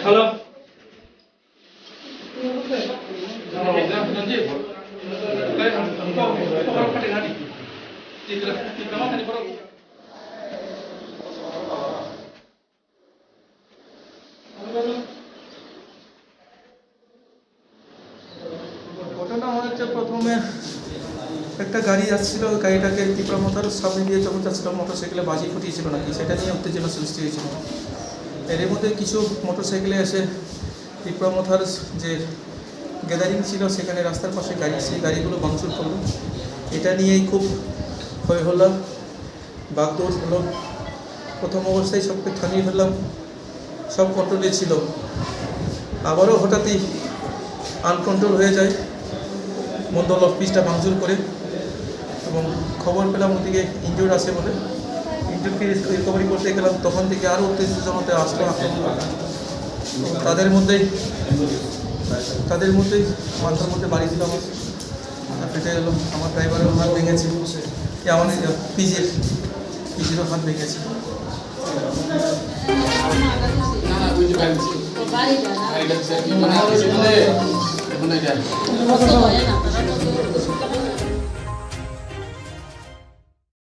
Hello ঘটনা হচ্ছে প্রথমে একটা গাড়ি যাচ্ছিল, গাড়িটাকে তীব্রমতার সামনে দিয়ে যখন যাচ্ছিল মোটরসাইকেলে বাজি ফুটিয়েছিল নাকি, সেটা নিয়ে উত্তেজনা সৃষ্টি হয়েছিল। এর মধ্যে কিছু মোটরসাইকেলে এসে তীব্রমতার যে গ্যাদারিং ছিল সেখানে রাস্তার পাশে গাড়ি, সেই গাড়িগুলো ভাঙচুর করলো। এটা নিয়েই খুব হয়ে হলো, বাগদৌড় হলো। প্রথম অবস্থায় সবকে থামিয়ে ফেললাম, সব কন্ট্রোলে ছিল। আবারও হঠাৎই আনকন্ট্রোল হয়ে যায় মন্ডল অফিসটা ভাঙচুর করে, এবং খবর পেলাম ওদিকে ইনজুর আছে বলে। ইনজুরকে রিকভারি করতে গেলাম, তখন থেকে আরও উত্তেজনাতে আসলো আক্রমণ। তাদের মধ্যেই মাথার মধ্যে বাড়ি ছিল, আমার পেটে গেল। আমার ড্রাইভারের হাত ভেঙেছে, আমাদের পিজিরও হাত ভেঙেছে।